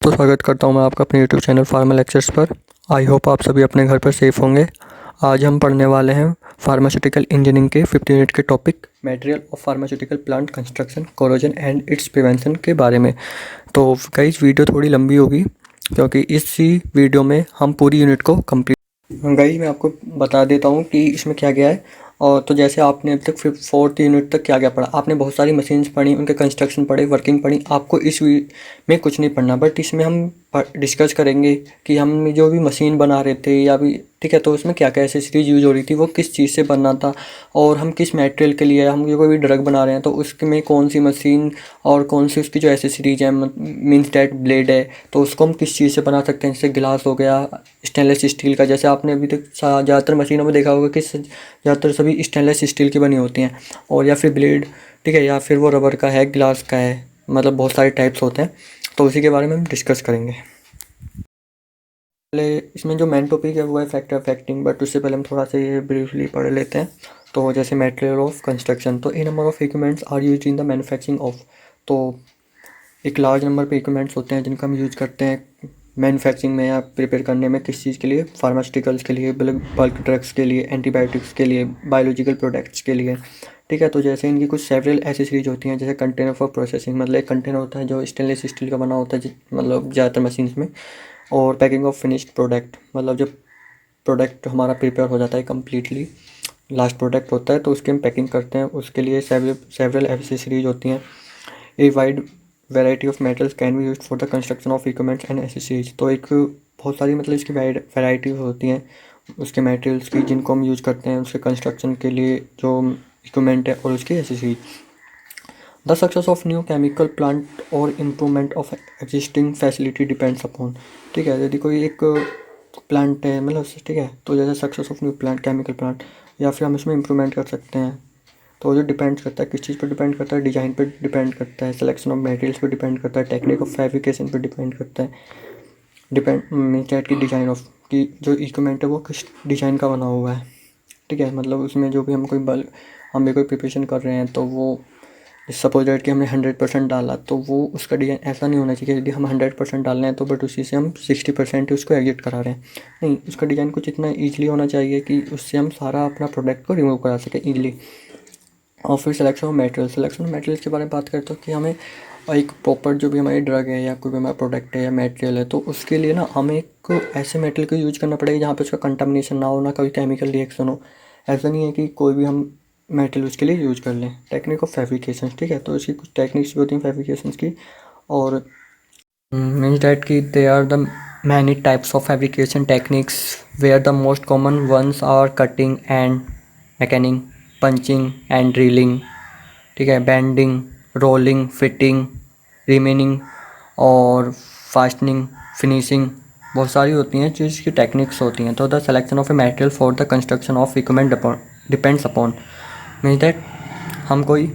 तो स्वागत करता हूं मैं आपका अपने यूट्यूब चैनल फार्मा लेक्चर्स पर। आई होप आप सभी अपने घर पर सेफ होंगे। आज हम पढ़ने वाले हैं फार्मास्यूटिकल इंजीनियरिंग के 50 यूनिट के topic material of pharmaceutical plant construction corrosion and it's prevention के बारे में। तो गाइस वीडियो थोड़ी लंबी होगी क्योंकि इसी वीडियो में हम पूरी यूनिट को कंप्लीट। गाइस मैं आपको बता देता हूँ कि इसमें क्या गया है। और तो जैसे आपने अभी तक 4th यूनिट तक क्या क्या पढ़ा, आपने बहुत सारी मशीन्स पढ़ी, उनके कंस्ट्रक्शन पढ़े, वर्किंग पढ़ी। आपको इस में कुछ नहीं पढ़ना, बट इसमें हम डिस्कस करेंगे कि हम जो भी मशीन बना रहे थे या भी ठीक है, तो उसमें क्या क्या एसेसरीज यूज हो रही थी, वो किस चीज़ से बनना था, और हम किस मटेरियल के लिए, हम जो कोई भी ड्रग बना रहे हैं तो उसमें कौन सी मशीन और कौन सी उसकी जो एसेसरीज है, मीन्स डैट ब्लेड है, तो उसको हम किस चीज़ से बना सकते हैं। जैसे गिलास हो गया, स्टेनलेस स्टील का, जैसे आपने अभी तक ज़्यादातर मशीनों में देखा होगा कि ज़्यादातर सभी स्टेनलेस स्टील की बनी होती हैं, और या फिर ब्लेड ठीक है, या फिर वो रबर का है, ग्लास का है, मतलब बहुत सारे टाइप्स होते हैं। तो उसी के बारे में हम डिस्कस करेंगे। पहले इसमें जो मेन टॉपिक है वो है फैक्टर अफेक्टिंग, बट उससे पहले हम थोड़ा सा ये ब्रीफली पढ़ लेते हैं। तो जैसे मटेरियल ऑफ कंस्ट्रक्शन, तो a number of equipments are use in the manufacturing of, तो एक लार्ज नंबर पे इक्विपमेंट्स होते हैं जिनका हम यूज करते हैं मैन्युफैक्चरिंग में या प्रिपेयर करने में। किस चीज़ के लिए? फार्मास्यूटिकल्स के लिए, बल्क ड्रग्स के लिए, एंटीबायोटिक्स के लिए, बायोलॉजिकल प्रोडक्ट्स के लिए, ठीक है। तो जैसे इनकी कुछ सेवरल एसेसरीज होती हैं, जैसे कंटेनर फॉर प्रोसेसिंग, मतलब एक कंटेनर होता है जो स्टेनलेस स्टील का बना होता है, मतलब ज़्यादातर मशीन्स में। और पैकिंग ऑफ फिनिश्ड प्रोडक्ट, मतलब जब प्रोडक्ट हमारा प्रिपेयर हो जाता है कम्प्लीटली, लास्ट प्रोडक्ट होता है तो उसकी हम पैकिंग करते हैं, उसके लिए सेवरल एसेसरीज होती हैं। A wide variety of metals can be used for the construction of equipments and accessories, तो एक बहुत सारी मतलब इसकी वैरायटीज होती हैं उसके मटेरियल्स की, जिनको हम यूज करते हैं उसके कंस्ट्रक्शन के लिए, जो इक्विपमेंट है और उसकी accessories. The success of new chemical plant और improvement of existing facility depends upon, ठीक है। यदि कोई एक प्लांट है, मतलब ठीक है, तो जैसे success of new plant, chemical plant, या फिर हम इसमें इम्प्रूवमेंट कर सकते हैं, तो जो डिपेंड करता है किस चीज़ पर डिपेंड करता है, डिज़ाइन पर डिपेंड करता है, सिलेक्शन ऑफ मटेरियल्स पर डिपेंड करता है, टेक्निक ऑफ फैब्रिकेशन पर डिपेंड करता है, मीन्स की डिज़ाइन ऑफ कि जो इक्विपमेंट है वो किस डिज़ाइन का बना हुआ है, ठीक है। मतलब उसमें जो भी हम हम भी कोई प्रिपरेशन कर रहे हैं, तो वो सपोज दैट कि हमने 100% डाला, तो वो उसका डिज़ाइन ऐसा नहीं होना चाहिए। यदि हम 100% डाल रहे हैं तो बट उसी से हम 60% ही उसको एग्जिट करा रहे हैं, नहीं, उसका डिज़ाइन कुछ इतना ईजिली होना चाहिए कि उससे हम सारा अपना प्रोडक्ट को रिमूव करा सकें ईजिली। और फिर सिलेक्शन ऑफ मटेरियल्स के बारे में बात करते हो कि हमें एक प्रॉपर जो भी हमारी ड्रग है या कोई भी हमारा प्रोडक्ट है या मटेरियल है, तो उसके लिए ना हमें एक ऐसे मटेरियल को यूज करना पड़ेगा जहाँ पे उसका कंटामिनेशन ना हो, ना कोई केमिकल रिएक्शन हो। ऐसा नहीं है कि कोई भी हम मटेरियल उसके लिए यूज कर लें। टेक्निक ऑफ फैब्रिकेशन, ठीक है, तो इसकी कुछ टेक्निक्स भी होती हैं फैब्रिकेशन की, और मीन्स डैट कि they are the many types of fabrication techniques where the most common ones are cutting and machining, punching and drilling, ठीक है, बैंडिंग, रोलिंग, फिटिंग, रिमेनिंग और फास्टनिंग, फिनिशिंग, बहुत सारी होती हैं जो इसकी टेक्निक्स होती हैं। तो the selection of a material for the construction of equipment depends upon, means that हम कोई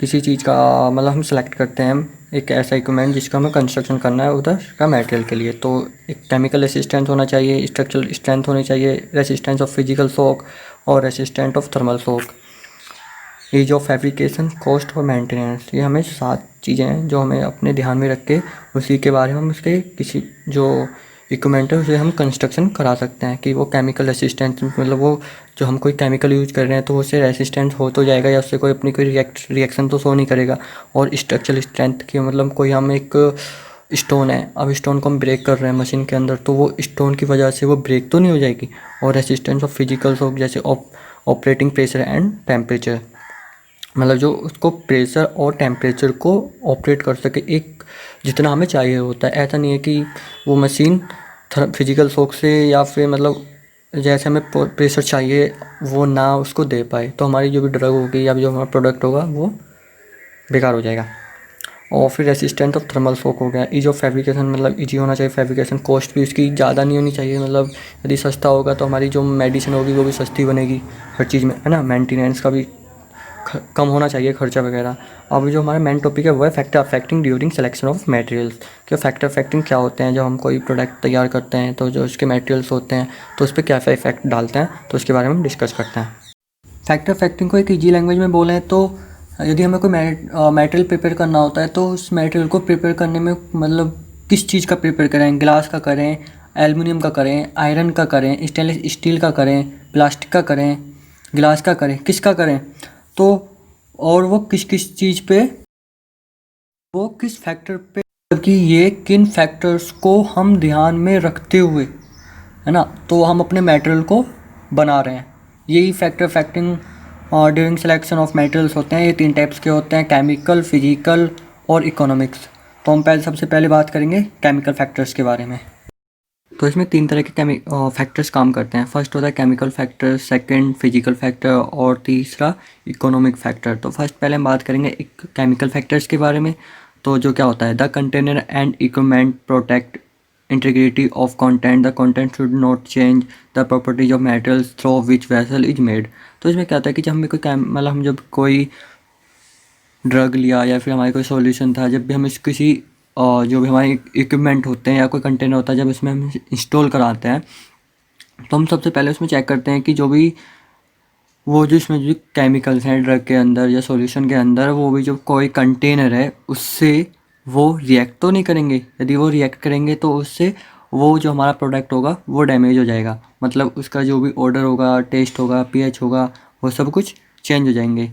किसी चीज़ का मतलब हम सेलेक्ट करते हैं एक ऐसा इक्विपमेंट जिसका हमें कंस्ट्रक्शन करना है उधर का मटेरियल के लिए। तो एक केमिकल रेसिस्टेंस होना चाहिए, स्ट्रक्चरल स्ट्रेंथ होनी चाहिए, रेसिस्टेंस ऑफ फिजिकल शॉक और resistant of thermal shock, ease of fabrication, cost और मेंटेनेंस। ये हमें 7 चीज़ें हैं जो हमें अपने ध्यान में रख के उसी के बारे में हम उसके किसी जो इक्विपमेंट है उसे हम कंस्ट्रक्शन करा सकते हैं कि वो केमिकल रेसिस्टेंस, मतलब वो जो हम कोई केमिकल यूज कर रहे हैं तो उससे रेसिस्टेंट हो तो जाएगा या उससे कोई अपनी कोई रिएक्शन तो शो नहीं करेगा। और स्ट्रक्चरल स्ट्रेंथ की मतलब कोई हम एक स्टोन है, अब स्टोन को हम ब्रेक कर रहे हैं मशीन के अंदर, तो वो स्टोन की वजह से वो ब्रेक तो नहीं हो जाएगी। और रेसिस्टेंस ऑफ फिजिकल शॉक, जैसे ऑपरेटिंग प्रेशर एंड टेम्परेचर, मतलब जो उसको प्रेशर और टेम्परेचर को ऑपरेट कर सके एक जितना हमें चाहिए होता है। ऐसा नहीं है कि वो मशीन फिजिकल शॉक से या फिर मतलब जैसे हमें प्रेशर चाहिए वो ना उसको दे पाए, तो हमारी जो भी ड्रग होगी या जो हमारा प्रोडक्ट होगा वो बेकार हो जाएगा। और फिर रेसिस्टेंट ऑफ थर्मल शॉक हो गया। ईज ऑफ फैब्रिकेशन, मतलब ईजी होना चाहिए फैब्रिकेशन, कॉस्ट भी उसकी ज़्यादा नहीं होनी चाहिए, मतलब यदि सस्ता होगा तो हमारी जो मेडिसिन होगी वो भी सस्ती बनेगी हर चीज़ में, है ना। मेंटेनेंस का भी कम होना चाहिए खर्चा वगैरह। अब जो हमारा मेन टॉपिक है वो है factor affecting during selection of materials. कि फैक्टर अफेक्टिंग क्या होते हैं, जब हम कोई प्रोडक्ट तैयार करते हैं तो जो उसके मटेरियल्स होते हैं तो उस पर क्या इफेक्ट डालते हैं, तो उसके बारे में हम डिस्कस करते हैं। फैक्टर अफेक्टिंग को एक ईजी लैंग्वेज में बोलें तो यदि हमें कोई मटेरियल प्रिपेयर करना होता है तो उस मटेरियल को प्रिपेयर करने में मतलब किस चीज़ का प्रिपेयर करें, ग्लास का करें, एल्युमिनियम का करें, आयरन का करें, स्टेनलेस स्टील का करें, प्लास्टिक का करें, ग्लास का करें, किसका करें, तो और वो किस किस चीज़ पे, वो किस फैक्टर पे, कि ये किन फैक्टर्स को हम ध्यान में रखते हुए, है ना, तो हम अपने मटेरियल को बना रहे हैं। यही factor affecting during selection of materials होते हैं। ये 3 टाइप्स के होते हैं, केमिकल, फिजिकल और इकोनॉमिक्स। तो हम सबसे पहले बात करेंगे केमिकल फैक्टर्स के बारे में। तो इसमें 3 तरह के फैक्टर्स काम करते हैं। फर्स्ट होता है chemical factor, second physical factor और तीसरा इकोनॉमिक फैक्टर। तो फर्स्ट पहले हम बात करेंगे एक केमिकल फैक्टर्स के बारे में। तो जो क्या होता है, the container and equipment protect integrity of content, the content should not change the properties of materials through which vessel is made. तो इसमें क्या होता है कि जब हमें कोई मतलब हम जब कोई ड्रग लिया या फिर हमारे कोई सॉल्यूशन था, जब भी हम इस किसी जो भी हमारे इक्विपमेंट होते हैं या कोई कंटेनर होता है, जब इसमें हम इंस्टॉल कराते हैं तो हम सबसे पहले उसमें चेक करते हैं कि जो भी वो जो इसमें जो केमिकल्स हैं ड्रग के अंदर या सॉल्यूशन के अंदर, वो भी जो कोई कंटेनर है उससे वो रिएक्ट तो नहीं करेंगे। यदि वो रिएक्ट करेंगे तो उससे वो जो हमारा प्रोडक्ट होगा वो डैमेज हो जाएगा, मतलब उसका जो भी ऑर्डर होगा, टेस्ट होगा, पीएच होगा, वो सब कुछ चेंज हो जाएंगे।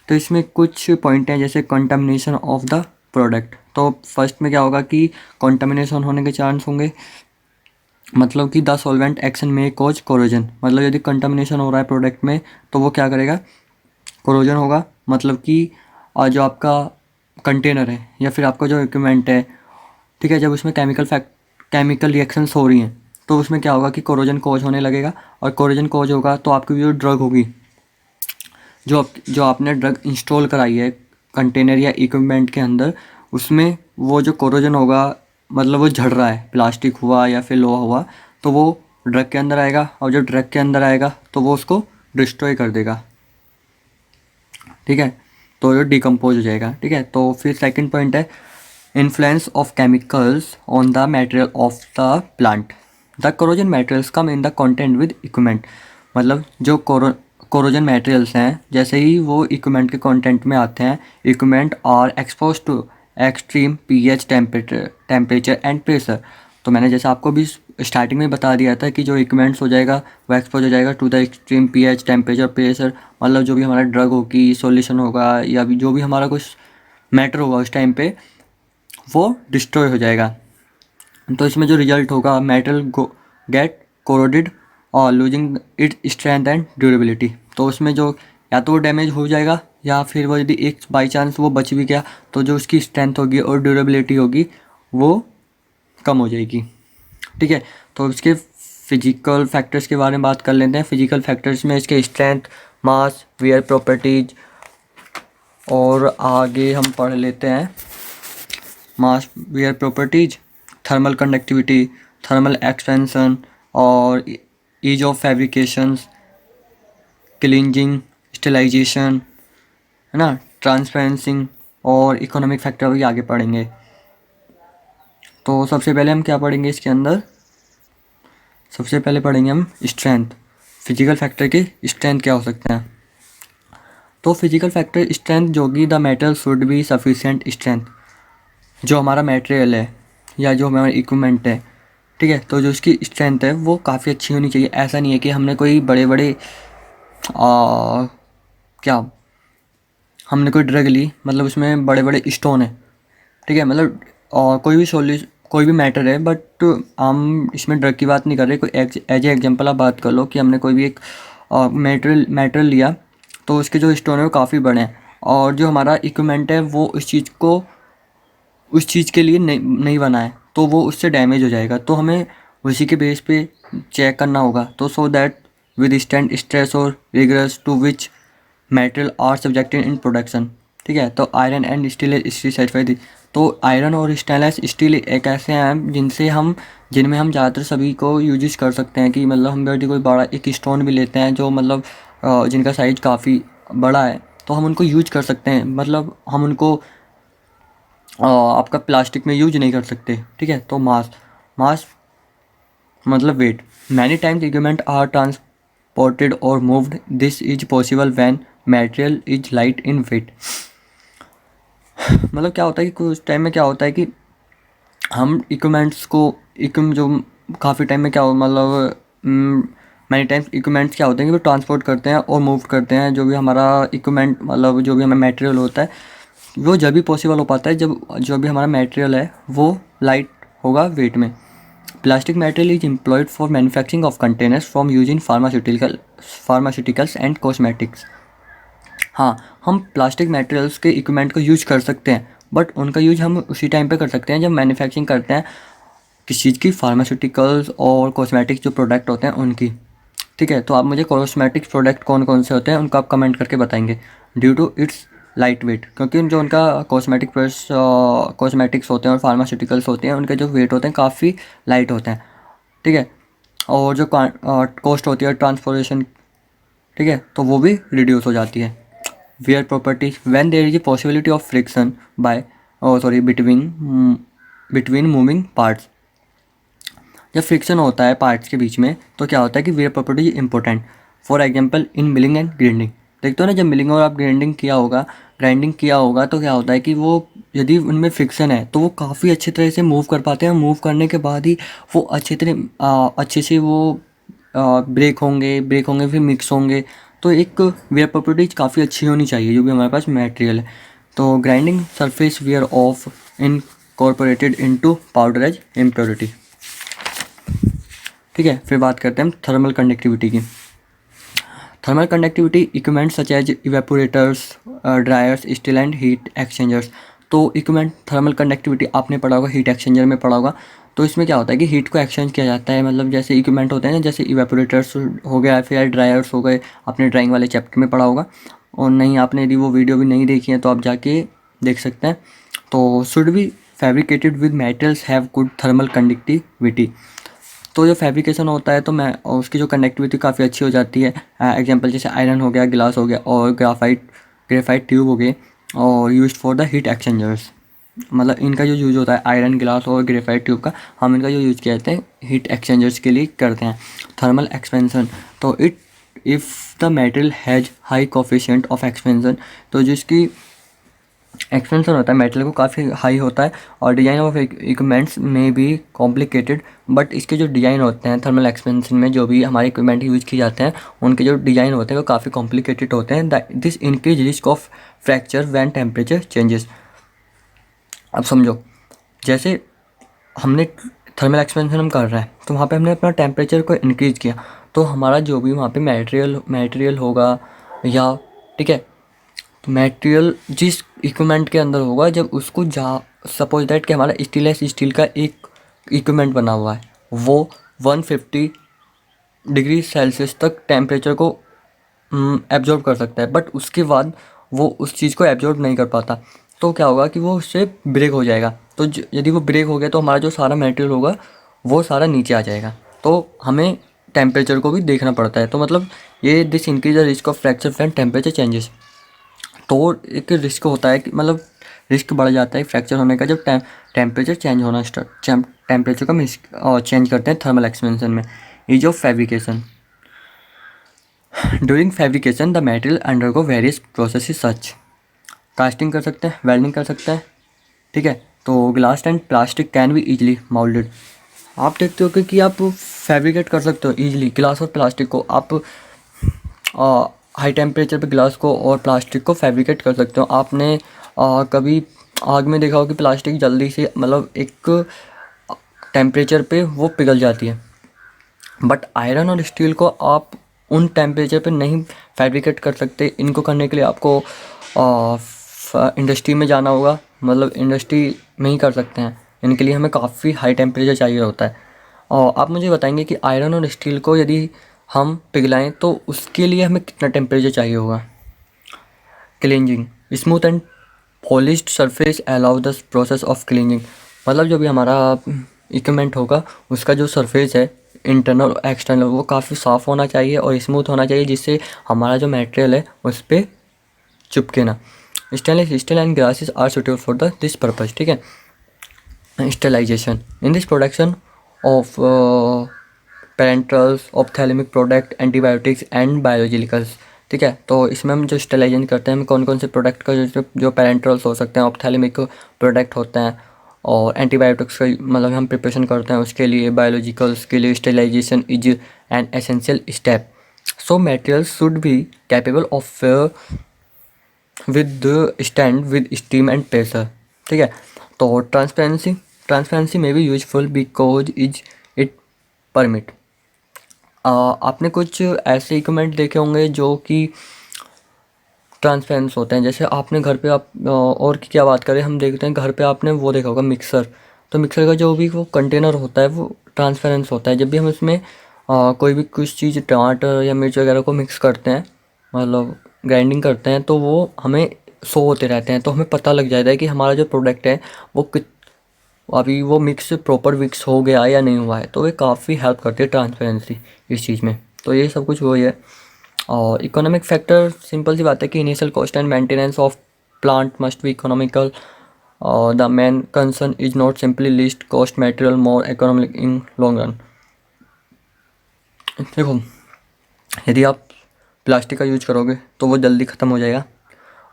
तो इसमें कुछ पॉइंट हैं जैसे कंटामिनेशन ऑफ द प्रोडक्ट। तो फर्स्ट में क्या होगा कि कंटामिनेशन होने के चांस होंगे, मतलब कि द सॉल्वेंट एक्शन में कॉज कोरोजन, मतलब यदि कंटामिनेशन हो रहा है प्रोडक्ट में तो वो क्या करेगा, कोरोजन होगा। मतलब कि जो आपका कंटेनर है या फिर आपका जो इक्विपमेंट है, ठीक है, जब उसमें केमिकल रिएक्शंस हो रही हैं तो उसमें क्या होगा कि कोरोजन कॉज होने लगेगा, और कोरोजन कॉज होगा तो आपकी जो ड्रग होगी, जो आपने ड्रग इंस्टॉल कराई है कंटेनर या इक्विपमेंट के अंदर, उसमें वो जो कोरोजन होगा, मतलब वो झड़ रहा है, प्लास्टिक हुआ या फिर लोहा हुआ, तो वो ड्रग के अंदर आएगा, और जब ड्रग के अंदर आएगा तो वो उसको डिस्ट्रॉय कर देगा, ठीक है, तो ये डिकम्पोज हो जाएगा, ठीक है। तो फिर सेकंड पॉइंट है influence of chemicals on the material of the plant, the corrosion materials come in the content with equipment, मतलब जो कोरोजन मटेरियल्स हैं, जैसे ही वो इक्विपमेंट के कंटेंट में आते हैं, equipment are expose to extreme pH temperature and pressure. तो मैंने जैसे आपको भी स्टार्टिंग में बता दिया था कि जो इक्विपमेंट्स हो जाएगा वो एक्सपोज हो जाएगा to the extreme pH temperature pressure, मतलब जो भी हमारा ड्रग होगी, सॉल्यूशन होगा, या भी जो भी हमारा कुछ मैटर होगा उस टाइम पे वो डिस्ट्रॉय हो जाएगा। तो इसमें जो रिजल्ट होगा, मेटल गेट कोरोडेड और losing it strength and durability. तो उसमें जो या तो वो डैमेज हो जाएगा, या फिर वो यदि एक बाई चांस वो बच भी गया तो जो उसकी स्ट्रेंथ होगी और ड्यूरेबिलिटी होगी वो कम हो जाएगी, ठीक है। तो इसके फिजिकल फैक्टर्स के बारे में बात कर लेते हैं। फिजिकल फैक्टर्स में इसके स्ट्रेंथ, मास, वेयर प्रॉपर्टीज, और आगे हम पढ़ लेते हैं mass, wear properties, thermal conductivity, thermal expansion और ease of fabrications, cleansing, sterilisation, है ना, ट्रांसपेरेंसी, और इकोनॉमिक फैक्टर भी आगे पढ़ेंगे। तो सबसे पहले हम क्या पढ़ेंगे इसके अंदर, सबसे पहले पढ़ेंगे हम स्ट्रेंथ। फिजिकल फैक्टर के स्ट्रेंथ क्या हो सकते हैं। तो फिजिकल फैक्टर स्ट्रेंथ जो कि the metal should be sufficient strength, जो हमारा मटेरियल है या जो हमारा इक्विपमेंट है, ठीक है, तो जो उसकी स्ट्रेंथ है वो काफ़ी अच्छी होनी चाहिए। ऐसा नहीं है कि हमने कोई बड़े बड़े क्या हमने कोई ड्रग ली, मतलब उसमें बड़े बड़े स्टोन है, ठीक है, मतलब कोई भी मैटर है, बट हम इसमें ड्रग की बात नहीं कर रहे। कोई एज ए एग्जांपल आप बात कर लो कि हमने कोई भी एक मेटेरियल लिया, तो उसके जो स्टोन है वो काफ़ी बड़े हैं, और जो हमारा इक्विपमेंट है वो उस चीज़ के लिए नहीं बना है, तो वो उससे डैमेज हो जाएगा। तो हमें उसी के बेस पे चेक करना होगा, तो so that withstand stress और rigorous to which material are subjected in production, ठीक है। तो iron and stainless steel certified. तो आयरन और स्टेनलेस स्टील एक ऐसे हैं जिनमें हम ज़्यादातर सभी को यूज कर सकते हैं, कि मतलब हम यदि कोई बड़ा एक स्टोन भी लेते हैं जो मतलब जिनका साइज काफ़ी बड़ा है, तो हम उनको यूज कर सकते हैं, मतलब हम उनको आपका प्लास्टिक में यूज नहीं कर सकते, ठीक है। तो मास मतलब weight, many times equipment are transported और moved, this is possible when material is light in weight. मतलब क्या होता है कि कुछ टाइम में क्या होता है कि हम इक्विपमेंट्स को जो काफ़ी टाइम में क्या हो मतलब मैनी टाइम्स इक्विपमेंट्स क्या होते हैं कि वो ट्रांसपोर्ट करते हैं और मूव करते हैं जो भी हमारा इक्विपमेंट मतलब जो भी हमें मटेरियल होता है, वो जब भी पॉसिबल हो पाता है जब जो भी हमारा मटेरियल है वो लाइट होगा वेट में। Plastic material is employed for manufacturing of containers from use in pharmaceuticals and cosmetics. हाँ, हम प्लास्टिक मटेरियल्स के इक्विपमेंट को यूज कर सकते हैं, बट उनका यूज हम उसी टाइम पे कर सकते हैं जब मैन्युफैक्चरिंग करते हैं किसी चीज़ की, फार्मास्यूटिकल्स और कॉस्मेटिक्स जो प्रोडक्ट होते हैं उनकी। ठीक है, तो आप मुझे कॉस्मेटिक्स प्रोडक्ट कौन कौन से होते हैं उनको आप कमेंट करके बताएंगे। Due to its light weight, क्योंकि जो उनका कॉस्मेटिक्स होते हैं और फार्मास्यूटिकल्स होते हैं उनके जो वेट होते हैं काफ़ी लाइट होते हैं। ठीक है, और जो कॉस्ट होती है ट्रांसपोर्टेशन, ठीक है, तो वो भी रिड्यूस हो जाती है। Wear properties when there is a possibility of friction by between moving parts. जब फ्रिक्शन होता है पार्ट्स के बीच में तो क्या होता है कि wear property is important. For example in milling and grinding, देखते हो ना, जब मिलिंग और आप ग्राइंडिंग किया होगा तो क्या होता है कि वो यदि उनमें फ्रिक्शन है तो वो काफ़ी अच्छी तरह से मूव कर पाते हैं। मूव करने के बाद ही वो अच्छे से वो ब्रेक होंगे फिर मिक्स होंगे। तो एक वेयर प्रॉपर्टीज काफ़ी अच्छी होनी चाहिए जो भी हमारे पास मटेरियल है। तो grinding surface wear of incorporated into powder as impurity. ठीक है, फिर बात करते हैं हम थर्मल कंडक्टिविटी की। Thermal conductivity equipment such as evaporators, dryers, steel and heat exchangers. तो इक्विपमेंट थर्मल कंडक्टिविटी आपने पढ़ा होगा, हीट एक्सचेंजर में पढ़ा होगा। तो इसमें क्या होता है कि हीट को एक्सचेंज किया जाता है, मतलब जैसे इक्विपमेंट होते हैं ना, जैसे इवेपोरेटर्स हो गया फिर ड्रायर्स हो गए, आपने ड्राइंग वाले चैप्टर में पढ़ा होगा। और नहीं, आपने यदि वो वीडियो भी नहीं देखी है तो आप जाके देख सकते हैं। तो should be fabricated with metals have good thermal conductivity. तो जो फैब्रिकेशन होता है तो मैं उसकी जो कंडक्टिविटी काफ़ी अच्छी हो जाती है। एग्जांपल जैसे आयरन हो गया, ग्लास हो गया और ग्रेफाइट ट्यूब हो गए और used for the heat exchangers. मतलब इनका जो यूज़ होता है आयरन, ग्लास और ग्रेफाइट ट्यूब का, हम इनका जो यूज़ किया जाता है हीट एक्सचेंजर्स के लिए करते हैं। थर्मल एक्सपेंशन, तो if the material has high coefficient of expansion, तो जिसकी एक्सपेंशन होता है मेटल को काफ़ी हाई होता है। और डिज़ाइन ऑफ इक्विपमेंट्स में भी कॉम्प्लिकेटेड, बट इसके जो डिज़ाइन होते हैं थर्मल एक्सपेंशन में जो भी हमारे इक्विपमेंट यूज़ किए जाते हैं उनके जो डिज़ाइन होते हैं वो काफ़ी कॉम्प्लिकेटेड होते हैं। This increase risk of fracture when temperature changes. अब समझो, जैसे हमने थर्मल एक्सपेंशन हम कर रहे हैं तो वहाँ पे हमने अपना टेम्परेचर को इंक्रीज़ किया, तो हमारा जो भी वहाँ पे मटेरियल होगा या, ठीक है, तो मटेरियल जिस इक्विपमेंट के अंदर होगा जब उसको सपोज दैट कि हमारा स्टील का एक इक्विपमेंट बना हुआ है, वो 150 डिग्री सेल्सियस तक टेम्परेचर को एब्जॉर्ब कर सकता है, बट उसके बाद वो उस चीज़ को एब्जॉर्ब नहीं कर पाता। तो क्या होगा कि वो उससे ब्रेक हो जाएगा। तो यदि वो ब्रेक हो गया तो हमारा जो सारा मटेरियल होगा वो सारा नीचे आ जाएगा। तो हमें टेम्परेचर को भी देखना पड़ता है। तो मतलब ये this increase the risk of fracture when temperature changes. तो एक रिस्क होता है कि मतलब रिस्क बढ़ जाता है फ्रैक्चर होने का जब टेम्परेचर चेंज होना टेम्परेचर का हम चेंज करते हैं थर्मल एक्सपेंशन में। Ease of fabrication, during fabrication the material undergo various process such. Casting कर सकते हैं, वेल्डिंग कर सकते हैं, ठीक है। तो glass and plastic can be easily moulded. आप देखते हो कि आप फैब्रिकेट कर सकते हो ईजिली ग्लास और प्लास्टिक को। आप हाई टेम्परेचर पे ग्लास को और प्लास्टिक को फैब्रिकेट कर सकते हो। आपने कभी आग में देखा हो कि प्लास्टिक जल्दी से मतलब एक टेम्परेचर पे वो पिघल जाती है, बट आयरन और स्टील को आप उन टेम्परेचर पे नहीं फैब्रिकेट कर सकते। इनको करने के लिए आपको इंडस्ट्री में जाना होगा, मतलब इंडस्ट्री में ही कर सकते हैं। इनके लिए हमें काफ़ी हाई टेम्परेचर चाहिए होता है। और आप मुझे बताएंगे कि आयरन और स्टील को यदि हम पिघलाएं तो उसके लिए हमें कितना टेम्परेचर चाहिए होगा। Cleansing, smooth and polished surface allow the process of cleansing. मतलब जो भी हमारा इक्विपमेंट होगा उसका जो सरफेस है इंटरनल और एक्सटर्नल वो काफ़ी साफ़ होना चाहिए और स्मूथ होना चाहिए, जिससे हमारा जो मटेरियल है उस पर चिपके ना। Stainless steel and glasses are suitable for this purpose, ठीक है। Sterilisation, in this production of parenterals, ophthalmic product, antibiotics and biologicals, ठीक है। तो इसमें हम जो स्टेलाइजेशन करते हैं हम कौन कौन से प्रोडक्ट का जो पेरेंट्रल्स हो सकते हैं, ऑप्थेलमिक प्रोडक्ट होते हैं और एंटीबायोटिक्स का मतलब हम प्रिपरेशन करते हैं उसके लिए, बायोलॉजिकल्स के लिए sterilisation is an essential step. So materials should be capable of withstand with steam and pressure. ठीक है, तो ट्रांसपेरेंसी में भी useful because is it permit. आपने कुछ ऐसे इक्विपमेंट देखे होंगे जो कि ट्रांसपेरेंस होते हैं। जैसे आपने घर पे आप और की क्या बात करें, हम देखते हैं घर पे आपने वो देखा होगा मिक्सर। तो मिक्सर का जो भी वो कंटेनर होता है वो ट्रांसपेरेंस होता है। जब भी हम उसमें कोई भी कुछ चीज़ टमाटर या मिर्च वगैरह को मिक्स करते हैं, मतलब ग्राइंडिंग करते हैं, तो वो हमें शो होते रहते हैं। तो हमें पता लग जाता है कि हमारा जो प्रोडक्ट है वो अभी वो मिक्स प्रॉपर मिक्स हो गया या नहीं हुआ है। तो ये काफ़ी हेल्प करती है ट्रांसपेरेंसी इस चीज़ में। तो ये सब कुछ वही है। और इकोनॉमिक फैक्टर, सिंपल सी बात है कि initial cost and maintenance of plant must be economical. The main concern is not simply least cost material more economic in long run. देखो, यदि आप प्लास्टिक का यूज करोगे तो वो जल्दी ख़त्म हो जाएगा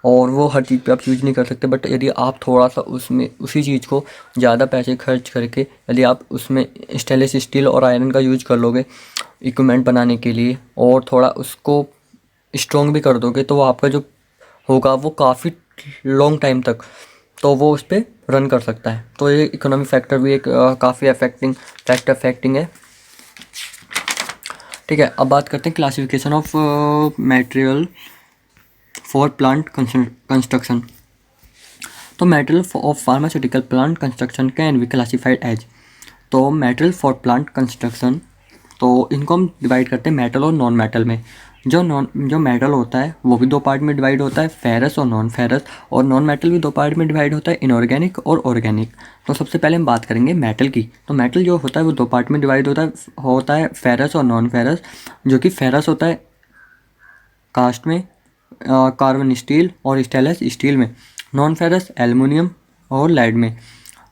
और वो हर चीज़ पे आप यूज नहीं कर सकते। बट यदि आप थोड़ा सा उसमें उसी चीज़ को ज़्यादा पैसे खर्च करके यदि आप उसमें स्टेनलेस स्टील और आयरन का यूज कर लोगे इक्विपमेंट बनाने के लिए और थोड़ा उसको स्ट्रॉन्ग भी कर दोगे, तो वो आपका जो होगा वो काफ़ी लॉन्ग टाइम तक तो वो उस पर रन कर सकता है। तो ये इकोनॉमिक फैक्टर भी एक काफ़ी अफेक्टिंग है। ठीक है, अब बात करते हैं classification of material for plant construction. तो material of pharmaceutical plant construction can be classified as. तो मटेरियल फॉर प्लांट कंस्ट्रक्शन, तो इनको हम डिवाइड करते हैं मेटल और नॉन मेटल में। जो मेटल होता है वो भी दो पार्ट में डिवाइड होता है, फेरस और नॉन फेरस। और नॉन मेटल भी दो पार्ट में डिवाइड होता है, इनऑर्गेनिक और ऑर्गेनिक। तो सबसे पहले हम बात करेंगे मेटल की। तो मेटल जो होता है वो दो पार्ट में डिवाइड होता है फेरस और नॉन फेरस। जो कि फेरस होता है कास्ट में, कार्बन स्टील और स्टेनलेस स्टील में। नॉन फेरस एल्युमिनियम और लेड में।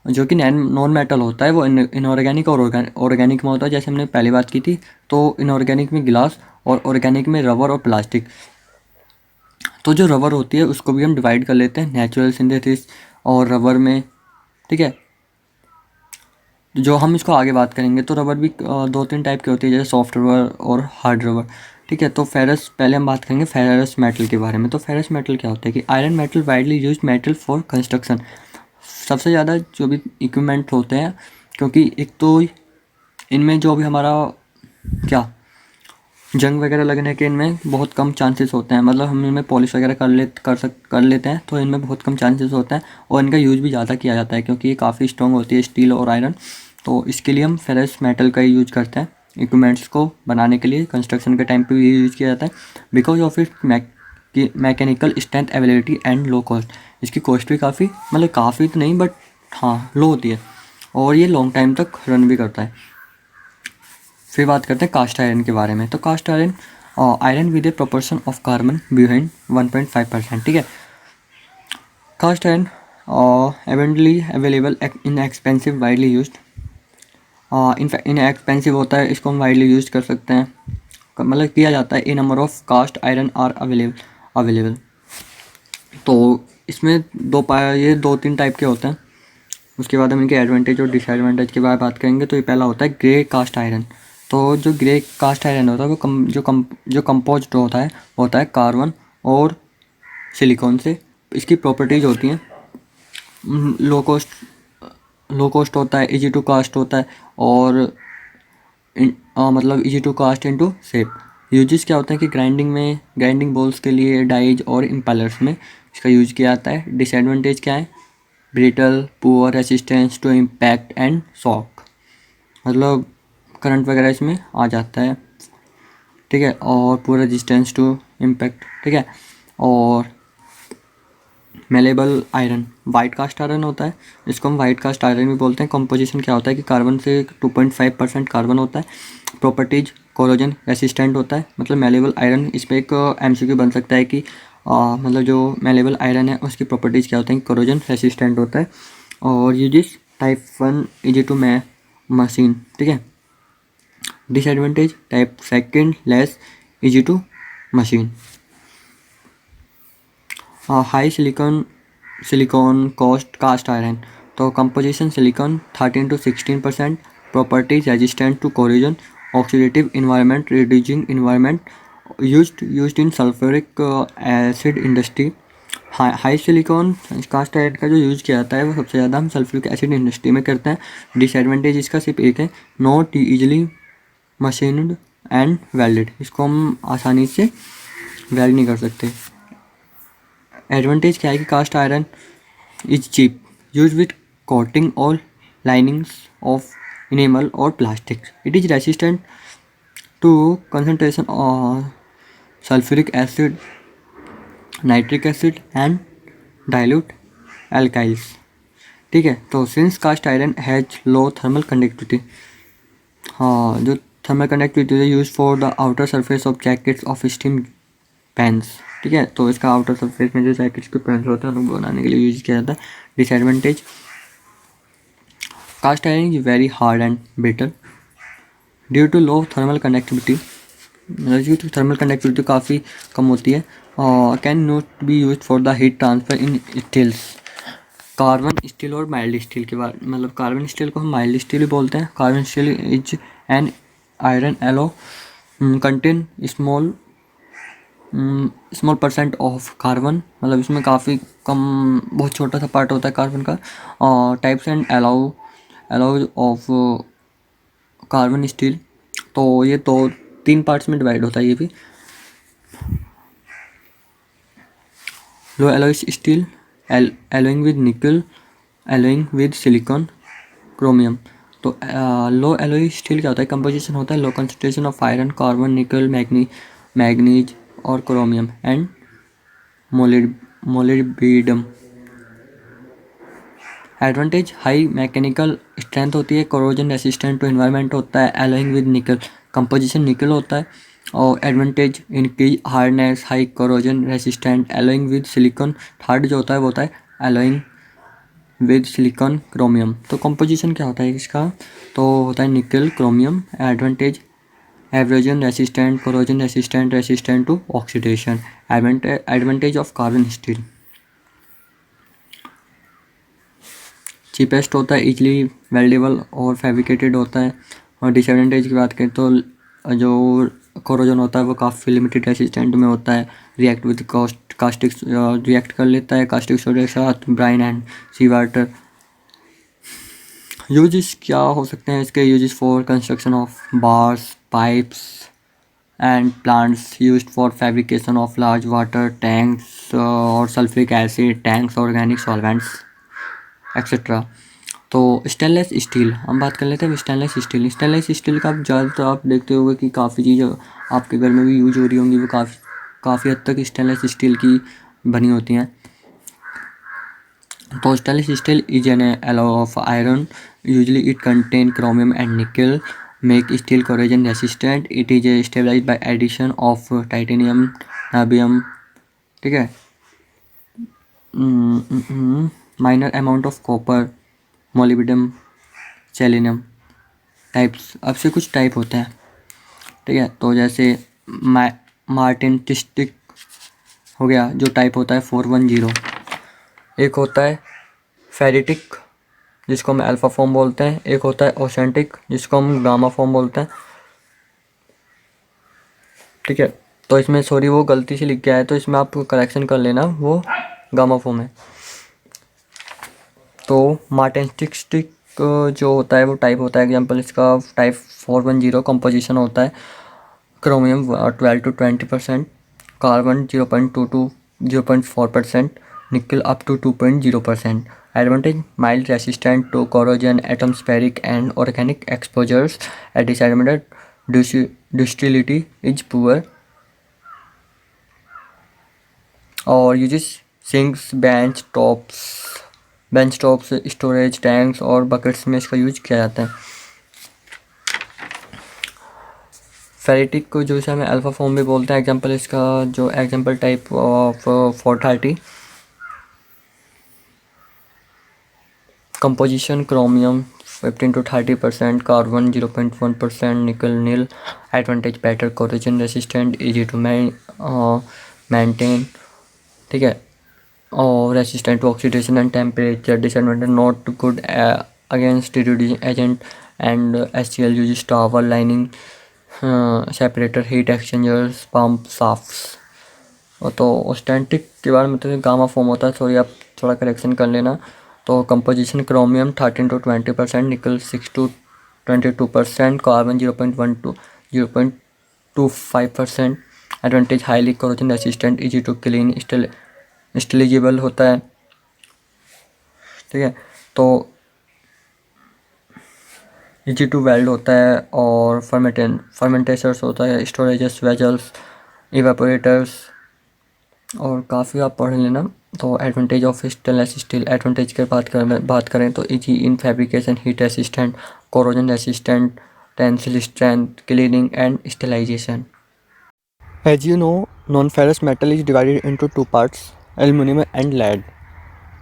जो कि नॉन मेटल होता है वो इनऑर्गेनिक और ऑर्गेनिक में होता है, जैसे हमने पहली बात की थी। तो इनऑर्गेनिक में गिलास और ऑर्गेनिक में रबर और प्लास्टिक। तो जो रबर होती है उसको भी हम डिवाइड कर लेते हैं नेचुरल सिंथेसिस और रबर में। ठीक है, जो हम इसको आगे बात करेंगे। तो रबर भी दो तीन टाइप की होती है, जैसे सॉफ्ट रबर और हार्ड रबर। ठीक है, तो फेरस, पहले हम बात करेंगे फेरस मेटल के बारे में। तो फेरस मेटल क्या होता है कि iron metal widely used metal for construction. सबसे ज़्यादा जो भी इक्विपमेंट होते हैं, क्योंकि एक तो इनमें जो भी हमारा क्या जंग वगैरह लगने के इनमें बहुत कम चांसेस होते हैं। मतलब हम इनमें पॉलिश वगैरह कर लेते हैं, तो इनमें बहुत कम चांसेस होते हैं और इनका यूज़ भी ज़्यादा किया जाता है क्योंकि ये काफ़ी स्ट्रॉन्ग होती है स्टील और आयरन। तो इसके लिए हम फेरस मेटल का ही यूज करते हैं इक्विपमेंट्स को बनाने के लिए। कंस्ट्रक्शन के टाइम पे भी यूज़ किया जाता है because of it mechanical strength ability and low cost. इसकी कॉस्ट भी काफ़ी, मतलब काफ़ी तो नहीं बट हाँ लो होती है और ये लॉन्ग टाइम तक रन भी करता है। फिर बात करते हैं कास्ट आयरन के बारे में। तो cast iron, iron with a proportion of carbon behind 1.5%। ठीक है, cast iron eventually available inexpensive widely used. Inexpensive होता है, इसको हम वाइडली यूज कर सकते हैं, मतलब किया जाता है। A number of cast iron are available. तो इसमें ये दो तीन टाइप के होते हैं। उसके बाद हम इनके एडवांटेज और डिसएडवांटेज के बारे में बात करेंगे। तो ये पहला होता है ग्रे कास्ट आयरन। तो जो ग्रे कास्ट आयरन होता है वो जो कंपोज्ड होता है कार्बन और सिलिकॉन से। इसकी प्रॉपर्टीज होती हैं लो कॉस्ट होता है, इजी टू कास्ट होता है और मतलब easy to cast into shape. Uses क्या होते हैं कि ग्राइंडिंग बॉल्स के लिए, डाइज और इम्पेलर्स में इसका यूज किया जाता है। डिसएडवांटेज क्या है? Brittle, poor resistance to impact and shock, मतलब करंट वगैरह इसमें आ जाता है। ठीक है, और पुअर रेजिस्टेंस टू इम्पैक्ट। ठीक है, और malleable iron, white cast iron होता है, इसको हम वाइट कास्ट आयरन भी बोलते हैं। कंपोजिशन क्या होता है कि कार्बन से 2.5% कार्बन होता है। प्रॉपर्टीज, कोरोजन रेसिस्टेंट होता है। मतलब मेलेबल आयरन, इस पर एक एमसीक्यू बन सकता है कि मतलब जो मेलेबल आयरन है उसकी प्रॉपर्टीज़ क्या होते हैं? कोरोजन रेसिस्टेंट होता है। और uses type 1 easy to machine. ठीक है, disadvantage type 2 less easy to machine. High silicon cast iron, तो composition silicon 13 to 16%, properties resistant to corrosion, oxidative environment, reducing environment, used in sulphuric acid industry. High silicon cast iron का जो use किया जाता है वो सबसे ज़्यादा हम सल्फ्यूरिक एसिड इंडस्ट्री में करते हैं। डिसएडवांटेज इसका सिर्फ एक है, not easily machined and welded, इसको हम आसानी से वेल्ड नहीं कर सकते। एडवांटेज क्या है कि cast iron is cheap, use with coating और लाइनिंग्स ऑफ इनेमल और plastic. It is resistant to concentration sulphuric acid, nitric acid and dilute alkalis. ठीक है, तो since cast iron has low thermal conductivity, हाँ जो thermal conductivity use for the outer surface of jackets of steam pans. ठीक है, तो इसका outer surface में जो जैकेट्स के पैंस होते हैं उनको बनाने के लिए यूज किया जाता है। Disadvantage, cast iron is very hard and brittle due to low thermal conductivity, thermal conductivity काफ़ी कम होती है। Can not be use for the heat transfer in steels. Carbon steel और माइल्ड स्टील के बाद, मतलब कार्बन स्टील को हम माइल्ड स्टील भी बोलते हैं। Carbon steel is an iron alloy contain small percent of carbon, मतलब इसमें काफ़ी कम, बहुत छोटा सा पार्ट होता है कार्बन का। Types and allow of carbon steel, तो ये तो 3 पार्ट्स में डिवाइड होता है ये भी। लो एलॉय स्टील, एलोइंग विद निकल, एलोइंग विद सिलिकॉन, क्रोमियम। तो लो एलॉय स्टील क्या होता है, कंपोजिशन होता है low concentration of iron, carbon, निकल, मैग्नीज और chromium and molybdenum. Advantage, high mechanical strength होती है, कोरोजन रेसिस्टेंट टू एनवायरनमेंट होता है, एलोइंग विद निकल, कंपोजिशन निकल होता है। और advantage, increase hardness, high corrosion resistant, alloying with silicon, third जो होता है वो होता है एलोइंग विद सिलिकॉन, क्रोमियम। तो कंपोजिशन क्या होता है इसका, तो होता है nickel, chromium. Advantage, abrasion resistant, corrosion resistant, resistant to oxidation. Advantage of carbon steel, cheapest होता है, इजली वेल्डेबल और फैब्रिकेटेड होता है। और डिसएडवांटेज की बात करें तो जो कोरोजन होता है वो काफ़ी लिमिटेड रेसिस्टेंट में होता है, रिएक्ट विद कास्टिक, रिएक्ट कर लेता है कास्टिक सोडा के साथ, brine and sea water. Uses क्या हो सकते हैं इसके, uses for construction of bars, pipes and plants, used for fabrication of large water tanks और sulphuric acid tanks, organic solvents etcetera. तो स्टेनलेस स्टील हम बात कर लेते हैं। स्टेनलेस स्टील का ज़्यादातर आप देखते होंगे कि काफ़ी चीज़ें आपके घर में भी यूज हो रही होंगी, वो काफ़ी हद तक स्टेनलेस स्टील की बनी होती हैं। तो stainless steel is an alloy of iron, usually it contain chromium and nickel, make steel corrosion resistant. It is stabilize by addition of titanium, niobium. ठीक है, minor amount of copper, molybdenum, selenium. Types, अब से कुछ type होते हैं। ठीक है, तो जैसे मार्टेंटिस्टिक हो गया, जो टाइप होता है 410। एक होता है फेरिटिक जिसको हम अल्फा फॉर्म बोलते हैं, एक होता है ऑसेंटिक जिसको हम गामा फॉर्म बोलते हैं। ठीक है, तो इसमें सॉरी वो गलती से लिख गया है, तो इसमें आप करेक्शन कर लेना, वो गामा फॉर्म है। तो मार्टेंटिस्टिक जो होता है वो टाइप होता है, एग्जांपल इसका टाइप 410, कंपोजिशन होता है chromium 12 to 20%, carbon 0.2 to 0.4%, nickel up to 2.0%। Advantage, mild resistant to corrosion, atmospheric and organic exposures. Disadvantage, ductility is poor. और uses, sinks, bench tops, storage tanks और बकेट्स में इसका use किया जाता है। फेरिटिक को जो इसे हमें अल्फा फॉर्म भी बोलते हैं, एग्जांपल इसका जो example type of 430, composition chromium 15 to 30%, carbon 0.1%, nickel nil. Advantage, better corrosion resistant, easy to maintain. ठीक है, और resistant to oxidation and temperature, disadvantage not good against reducing agent and HCl use tower lining separator heat exchangers pump shafts. तो austenitic के बारे में तो gamma form होता है, सॉरी आप थोड़ा करेक्शन कर लेना। तो कंपोजिशन क्रोमियम 13 to 20%, निकल 6 to 22%, carbon 0.1 to 0.25%। Advantage highly corrosion resistant, easy to clean, sterilizable होता है, ठीक है। तो इजी टू वेल्ड होता है और फर्मेंटेशर्स होता है, स्टोरेजेस, वेजल्स, इवेपोरेटर्स और काफ़ी आप पढ़ लेना। तो advantage of stainless steel, advantage की बात करें तो easy in fabrication, heat resistant, corrosion resistant, tensile strength, cleaning and sterilisation. As you know, non ferrous metal is divided into two parts, aluminium and lead.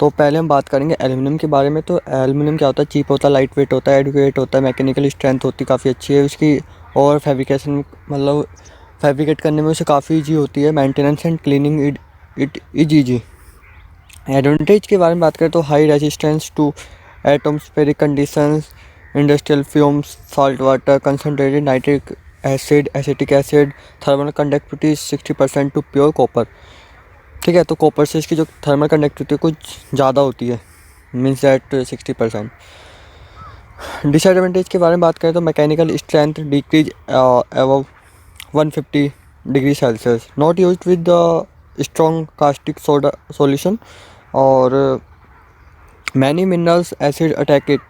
तो पहले हम बात करेंगे aluminium के बारे में। तो एल्युमिनियम क्या होता है, चीप होता है, लाइट वेट होता है, एडुकेट होता है, मैकेनिकल स्ट्रेंथ होती है काफ़ी अच्छी है उसकी, और फैब्रिकेशन मतलब फैब्रिकेट करने में उसे काफ़ी ईजी होती है, maintenance and cleaning it is easy. Advantage के बारे में बात करें तो high resistance to atmospheric conditions, industrial fumes, salt water, concentrated nitric acid, acetic acid, thermal conductivity 60% to pure copper, ठीक है। तो कॉपर से इसकी जो थर्मल कंडक्टिविटी कुछ ज़्यादा होती है, मीन्स दैट 60%। डिसएडवांटेज के बारे में बात करें तो mechanical strength decrease above 150 degree Celsius, not used with the strong caustic soda solution, और many minerals acid attack it,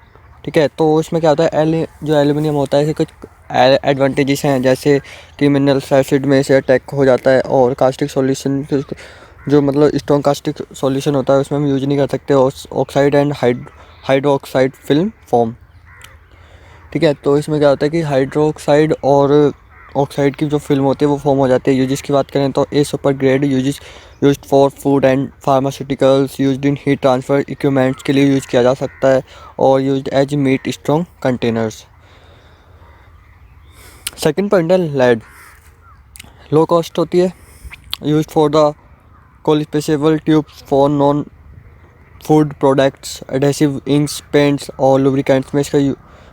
ठीक है। तो इसमें क्या होता है, जो एल्यूमिनियम होता है इसके कुछ एडवांटेजेस हैं, जैसे कि मिनरल्स एसिड में से अटैक हो जाता है, और कास्टिक सॉल्यूशन जो मतलब स्ट्रॉन्ग कास्टिक सॉल्यूशन होता है उसमें हम यूज नहीं कर सकते, oxide and hydroxide film form, ठीक है। तो इसमें क्या होता है कि हाइड्रोक्साइड और ऑक्साइड की जो फिल्म होती है वो फॉर्म हो जाती है। यूजेस की बात करें तो a super grade used for food and pharmaceuticals, used in heat transfer equipments के लिए यूज किया जा सकता है, और used as meat strong containers. Second point है लेड, लो कॉस्ट होती है, used for the collapsible tubes for non food products, adhesive inks, paints और लुब्रिकेंट्स में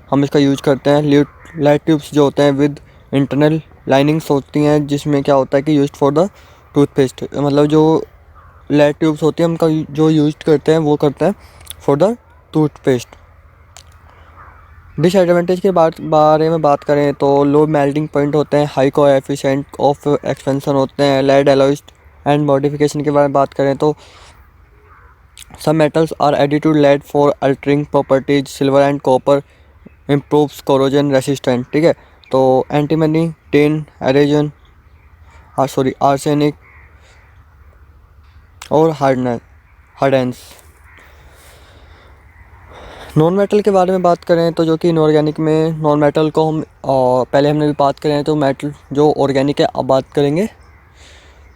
हम इसका यूज करते हैं। लेड ट्यूब्स जो होते हैं विद इंटरनल लाइनिंग्स होती हैं, जिसमें क्या होता है कि यूज्ड फॉर द टूथपेस्ट, मतलब जो लेड ट्यूब्स होती हैं उनका जो यूज करते हैं वो करते हैं फॉर द टूथपेस्ट। डिसएडवांटेज के बारे में बात करें तो लो मेल्टिंग पॉइंट होते हैं, हाई कोएफिशिएंट ऑफ एक्सपेंशन होते हैं, लेड एलॉयज एंड मॉडिफिकेशन के बारे में बात करें तो some metals are added to lead for altering properties, silver and copper improves corrosion resistant, ठीक है। तो एंटीमनी, टिन, एरेजन, आर्सेनिक और हार्डेंस। नॉन मेटल के बारे में बात करें तो जो कि इनऑर्गेनिक में नॉन मेटल को हम पहले हमने भी बात करें तो मेटल जो ऑर्गेनिक है अब बात करेंगे,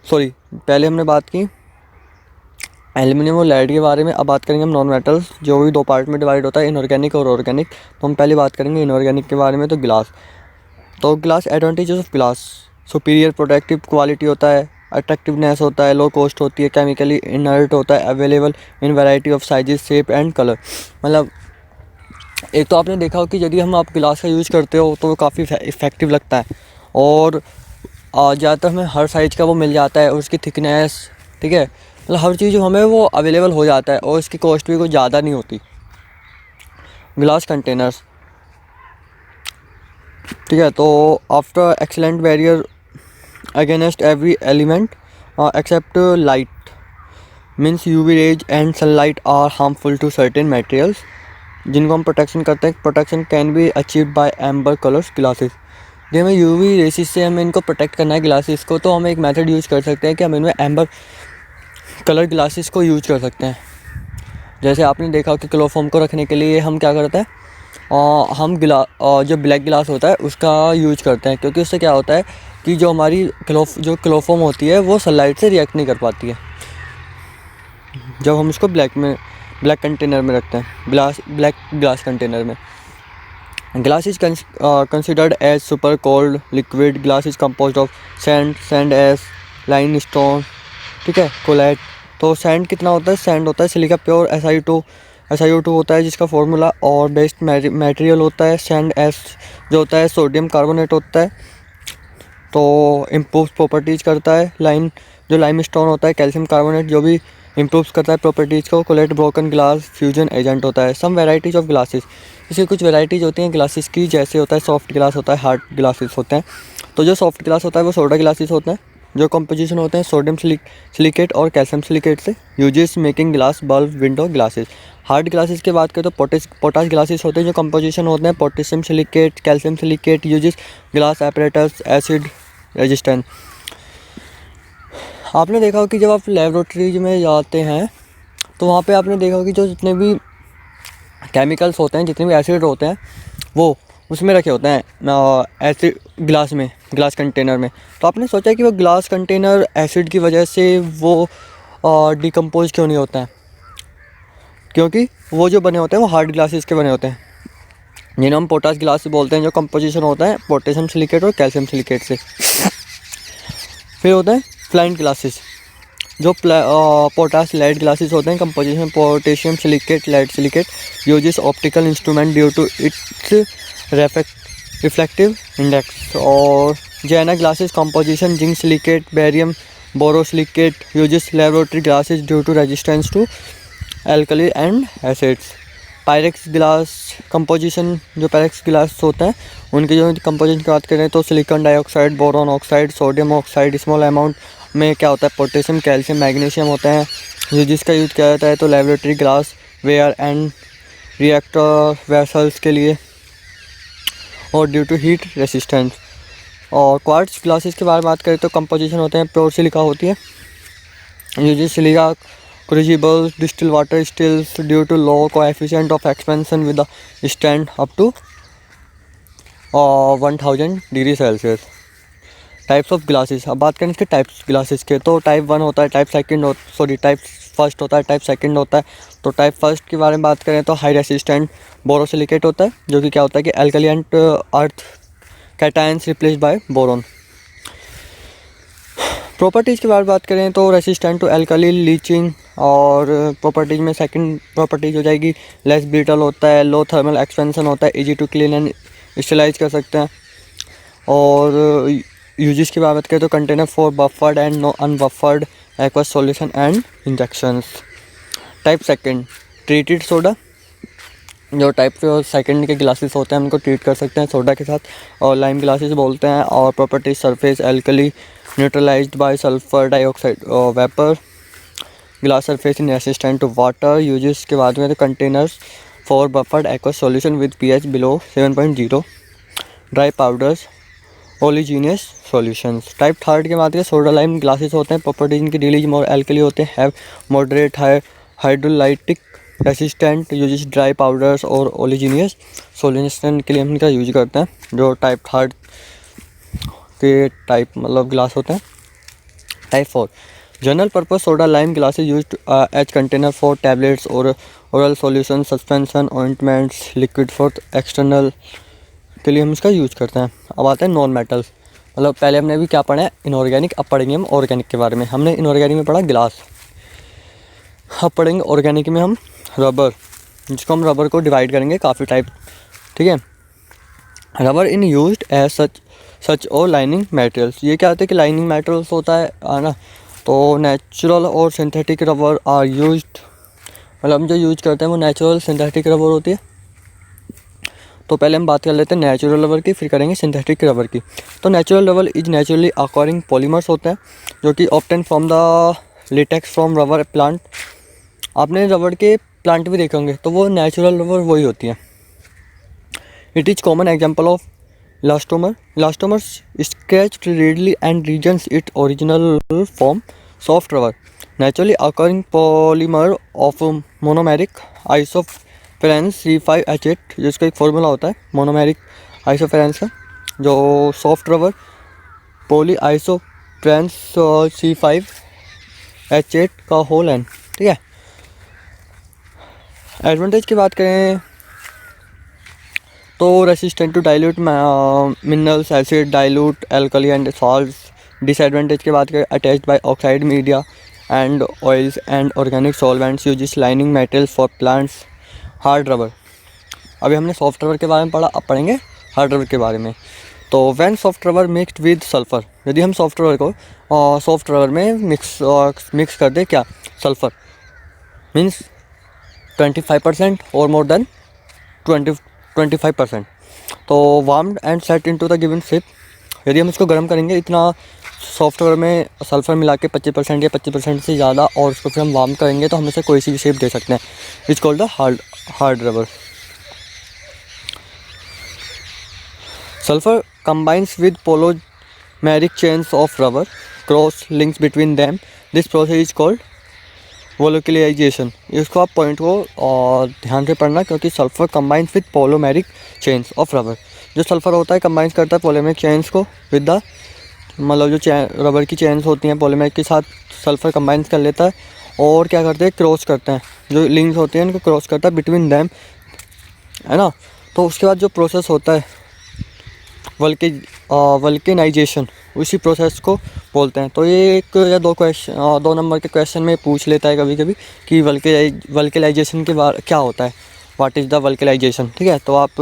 सॉरी पहले हमने बात की एल्युमिनियम और लेड के बारे में, अब बात करेंगे हम नॉन मेटल्स जो भी दो पार्ट में डिवाइड होता है, इनऑर्गेनिक और ऑर्गेनिक। तो हम पहले बात करेंगे इनऑर्गेनिक के बारे में। तो glass advantages of glass, superior protective quality होता है, अट्रैक्टिवनेस होता है, लो कॉस्ट होती है, केमिकली इनर्ट होता है, available in variety of sizes, shape and colour. मतलब एक तो आपने देखा हो कि यदि हम आप गिलास का यूज़ करते हो तो वो काफ़ी इफ़ेक्टिव लगता है, और ज़्यादातर हमें हर साइज़ का वो मिल जाता है, और उसकी थिकनेस, ठीक है, मतलब हर चीज़ हमें वो अवेलेबल हो जाता है, और इसकी कॉस्ट भी कोई ज़्यादा नहीं होती। ग्लास कंटेनर्स, ठीक है। तो after excellent barrier against every element except light, means UV rays and sunlight are harmful to certain materials, जिनको हम प्रोटेक्शन करते हैं। Protection can be achieved by amber colours glasses, जब हमें यूवी रेसिस से हमें इनको प्रोटेक्ट करना है ग्लासेस को, तो हम एक मेथड यूज़ कर सकते हैं कि हम इनमें एम्बर कलर ग्लासेस को यूज कर सकते हैं। जैसे आपने देखा कि क्लोफॉर्म को रखने के लिए हम क्या करते हैं, हम जो ब्लैक ग्लास होता है उसका यूज करते हैं, क्योंकि उससे क्या होता है कि जो हमारी क्लोफॉर्म होती है वो सनलाइट से रिएक्ट नहीं कर पाती है जब हम इसको ब्लैक कंटेनर में रखते हैं, ब्लैक ग्लास कंटेनर में। Glass is considered as super cold liquid, glass is composed of sand as limestone, ठीक है, कोलैट तो सैंड कितना होता है, सैंड होता है सिलिका प्योर SiO2 होता है जिसका फॉर्मूला, और बेस्ट मटेरियल होता है सैंड एस जो होता है सोडियम कार्बोनेट होता है, तो इम्प्रूव प्रॉपर्टीज़ करता है। लाइम स्टोन होता है कैल्शियम कार्बोनेट जो भी इम्प्रूव करता है प्रॉपर्टीज़ को। Collate broken glass fusion agent होता है। सम वेराइटीज़ ऑफ ग्लासेस, इसकी कुछ वेराइटीज़ होती हैं ग्लासेस की, जैसे होता है सॉफ्ट ग्लास होता है, हार्ड ग्लासेस होते हैं। तो जो सॉफ्ट ग्लास होता है वो सोडा ग्लासेस होते हैं, जो कंपोजिशन होते हैं सोडियम सिलिकेट और कैल्शियम सिलिकेट से। Uses making glass bulb window glasses. Hard glasses की बात करें तो पोटाश ग्लासेस होते हैं, जो कंपोजिशन होते हैं potassium silicate calcium silicate. Uses glass apparatus acid resistance. आपने देखा हो कि जब आप लेबोरेटरीज में जाते हैं तो वहाँ पे आपने देखा हो कि जो जितने भी केमिकल्स होते हैं, जितने भी एसिड होते हैं, वो उसमें रखे होते हैं एसिड ग्लास कंटेनर में। तो आपने सोचा कि वो ग्लास कंटेनर एसिड की वजह से वो डिकम्पोज क्यों नहीं होता है? क्योंकि वो जो बने होते हैं वो हार्ड ग्लासेस के बने होते हैं, जिन्हें हम पोटाश ग्लास बोलते हैं, जो कंपोजिशन होता है पोटेशियम सिलिकेट और कैल्शियम सिलिकेट से। फिर होते हैं फ्लाइंट ग्लासेस, जो पोटाश लेड ग्लासेस होते हैं, composition potassium silicate lead silicate. Uses optical instrument due to its reflective index. और Jena glasses composition zinc silicate barium borosilicate. Uses laboratory glasses due to resistance to alkali and acids. Pyrex glass composition, जो Pyrex glass होते हैं उनकी जो composition की बात करें तो silicon dioxide, boron oxide, sodium oxide. Small amount में क्या होता है पोटेशियम कैल्शियम मैग्नीशियम होते हैं। जिसका यूज किया जाता है तो laboratory glassware and reactor vessels के लिए, और ड्यू टू हीट रेसिस्टेंस। और क्वार्ट्ज ग्लासेस के बारे में बात करें तो कंपोजिशन होते हैं प्योर सिलिका होती है। Uses silica crucibles distill water stills due to low coefficient of expansion with a stand up to 1000 degree Celsius. Types of glasses, अब बात करें इसके टाइप्स ग्लासेस के, तो टाइप 1 होता है, टाइप फर्स्ट होता है, टाइप सेकंड होता है। तो टाइप फर्स्ट के बारे में बात करें तो हाई रेसिस्टेंट बोरोसिलिकेट होता है, जो कि क्या होता है कि alkali and earth cations replaced by boron. Properties के बारे में बात करें तो रेसिस्टेंट टू एल्कली लीचिंग, और प्रॉपर्टीज़ में सेकंड प्रॉपर्टीज हो जाएगी लेस ब्रिटल होता है, लो थर्मल एक्सपेंशन होता है, easy to clean and sterilize कर सकते हैं। और यूजेस की बात करें तो container for buffered and no unbuffered aqueous solution and injections. Type second treated soda, जो टाइप सेकंड के ग्लासेस होते हैं उनको ट्रीट कर सकते हैं सोडा के साथ, और लाइम ग्लासेस बोलते हैं। और properties surface alkali neutralized by sulphur dioxide vapour. Glass surface in resistant to water. Uses के बाद में तो containers for buffered aqueous solution with pH below 7.0। Dry powders oleaginous solutions. Type third के बाद के सोडा लाइम ग्लासेस होते हैं, properties इनकी रिलीज मोर एल्कली होते हैं, have moderate hydrolytic resistant. Uses dry powders और ओलिजीनियस सॉल्यूशन के लिए हम इनका यूज करते हैं, जो टाइप थर्ड के टाइप मतलब ग्लास होते हैं। Type 4 general purpose soda lime glasses used as container for tablets और oral solution suspension ointments liquid for external के लिए हम इसका यूज करते हैं। अब आते हैं नॉन मेटल्स, मतलब पहले हमने भी क्या पढ़ा है इनऑर्गेनिक, अब पढ़ेंगे हम ऑर्गेनिक के बारे में। हमने इनऑर्गेनिक में पढ़ा ग्लास, अब पढ़ेंगे ऑर्गेनिक में हम रबर, जिसको हम रबर को डिवाइड करेंगे काफ़ी टाइप, ठीक है। Rubber in used as such और लाइनिंग मटेरियल्स। ये क्या होता है कि लाइनिंग मटेरियल्स होता है ना, तो नेचुरल और सिंथेटिक रबर आर यूज्ड, मतलब हम जो यूज करते हैं वो नेचुरल सिंथेटिक रबर होती है। तो पहले हम बात कर लेते हैं नेचुरल रबर की, फिर करेंगे सिंथेटिक रबर की। तो natural rubber is naturally occurring polymers होते हैं, जो कि obtain from the latex from rubber plant. आपने रबर के प्लांट भी देखे होंगे, तो वो नेचुरल रबर वही होती है। It is common example of elastomer. Elastomer stretched readily and regains it original form. Soft rubber naturally occurring polymer of monomeric isoprene C5H8, जिसका एक फॉर्मूला होता है मोनोमेरिक आइसोफेरेंस का। जो सॉफ्ट रबर पॉली आइसोफेरेंस C5H8 का होल एन, ठीक है। Advantage की बात करें तो resistant to dilute minerals acid dilute alkali and salts. Disadvantage की बात करें attacked by oxide media and oils and organic solvents uses lining materials for plants. Hard rubber, अभी हमने सॉफ्ट रबर के बारे में पढ़ा, अब पढ़ेंगे हार्ड रबर के बारे में। तो when soft rubber mixed with sulphur, यदि हम सॉफ्ट रबर को सॉफ्ट रबर में मिक्स कर दे क्या, सल्फ़र, मीन्स 25% और मोर देन 25%, तो warmed and set into the given shape, यदि हम इसको गर्म करेंगे इतना सॉफ्टवेयर में सल्फ़र मिला के 25% या 25% से ज़्यादा, और उसको फिर हम वार्म करेंगे तो हम इसे कोई सी भी शेप दे सकते हैं। It's called the hard rubber. Sulphur combines with polymeric chains of rubber, cross links between them. This process is called volatilisation. इसको आप पॉइंट को ध्यान से पढ़ना, क्योंकि sulphur combines with polymeric chains of rubber, जो सल्फ़र होता है कंबाइंस करता है पॉलीमेरिक चेन्स को विद द, मतलब जो रबर की चेन्स होती हैं पॉलीमेरिक के साथ सल्फ़र कंबाइंस कर लेता है, और क्या करते हैं, क्रॉस करते हैं, जो लिंक्स होती हैं उनको क्रॉस करता है बिटवीन दैम, है ना। तो उसके बाद जो प्रोसेस होता है वल्केनाइजेशन, उसी प्रोसेस को बोलते हैं। तो ये एक या दो नंबर के क्वेश्चन में पूछ लेता है कभी कभी कि वल्केनाइजेशन के बारे क्या होता है, व्हाट इज़ द वल्केनाइजेशन, ठीक है। तो आप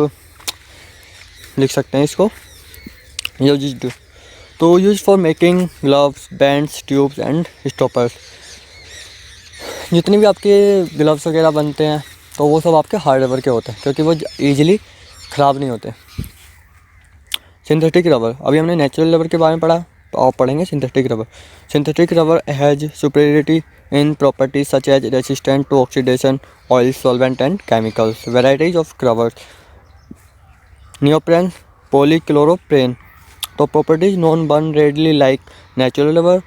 लिख सकते हैं इसको, यूज्ड, तो use for making gloves, bands, tubes and stoppers. जितने भी आपके ग्लव्स वगैरह बनते हैं तो वो सब आपके हार्ड रबर के होते हैं, क्योंकि वो ईजिली ख़राब नहीं होते। सिंथेटिक रबर, अभी हमने नेचुरल रबर के बारे में पढ़ा, तो आप पढ़ेंगे synthetic rubber. Synthetic rubber has superiority in properties such as resistant to oxidation, oil, solvent and chemicals. Varieties of rubber, neoprene, polychloroprene. तो properties non burn readily like natural rubber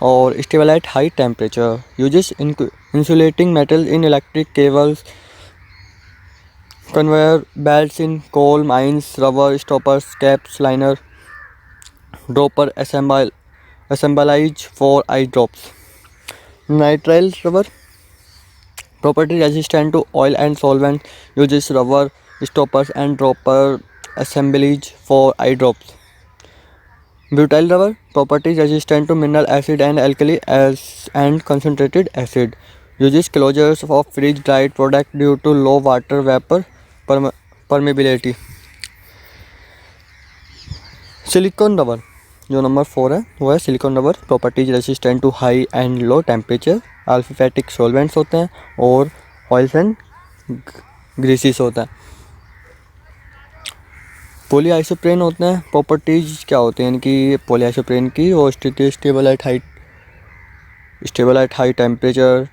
और stable at high temperature. Uses insulating metal in electric cables, conveyor belts in coal mines, rubber stoppers, caps, liner, dropper assemblage for eye drops. Nitrile rubber, property resistant to oil and solvent, uses rubber stoppers and dropper assemblage for eye drops. Butyl rubber, property resistant to mineral acid and alkali and concentrated acid, uses closures of freeze dried product due to low water vapor permeability. Silicone rubber, जो number 4 है वो है silicone rubber. Properties resistant to high and low temperature, aliphatic solvents होते हैं और oils and ग्रीसीस होता है। पॉलीआइसोप्रेन होते हैं, प्रॉपर्टीज क्या होती हैं इनकी, पॉलीआइसोप्रेन की वो स्थिति stable at high temperature,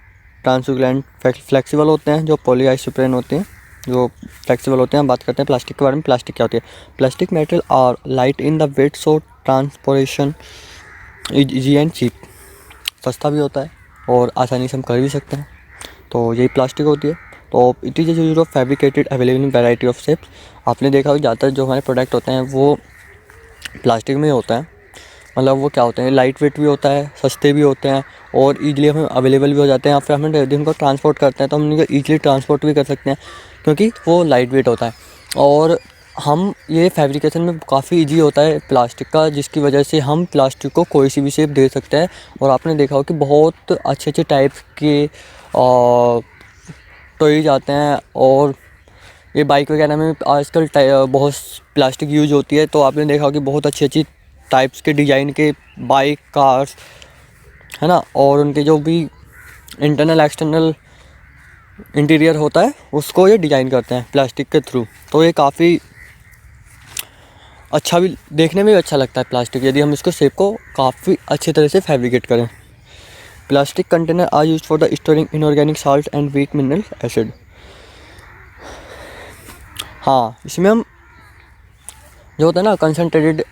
translucent, flexible होते हैं। जो पॉलीआइसोप्रेन होते हैं जो फ्लेक्सिबल होते हैं। हम बात करते हैं प्लास्टिक के बारे में। प्लास्टिक क्या होती है, plastic material are light in the weight, so transportation easy and cheap, सस्ता भी होता है और आसानी से हम कर भी सकते हैं। तो यही प्लास्टिक होती है। तो it is use of fabricated available in variety of shapes. आपने देखा होगा ज़्यादातर जो हमारे प्रोडक्ट होते हैं वो प्लास्टिक में होता है, मतलब वो क्या होते हैं, लाइट वेट भी होता है, सस्ते भी होते हैं और ईजिली हमें अवेलेबल भी हो जाते हैं। या फिर हम यदि उनको ट्रांसपोर्ट करते हैं तो हम इनको ईजिली ट्रांसपोर्ट भी कर सकते हैं, क्योंकि वो लाइट वेट होता है। और हम ये फैब्रिकेशन में काफ़ी इजी होता है प्लास्टिक का, जिसकी वजह से हम प्लास्टिक को कोई सी भी शेप दे सकते हैं। और आपने देखा हो कि बहुत अच्छे अच्छे टाइप के टॉयज आते हैं, और ये बाइक वगैरह में आजकल बहुत प्लास्टिक यूज होती है। तो आपने देखा हो कि बहुत अच्छी अच्छी टाइप्स के डिज़ाइन के बाइक, कार्स, है ना, और उनके जो भी इंटरनल एक्सटर्नल इंटीरियर होता है उसको ये डिज़ाइन करते हैं प्लास्टिक के थ्रू। तो ये काफ़ी अच्छा भी, देखने में भी अच्छा लगता है प्लास्टिक, यदि हम इसको शेप को काफ़ी अच्छी तरह से फैब्रिकेट करें। Plastic container are used for the storing inorganic salt and weak mineral acid. हाँ, इसमें हम जो होता है ना कंसनट्रेटेड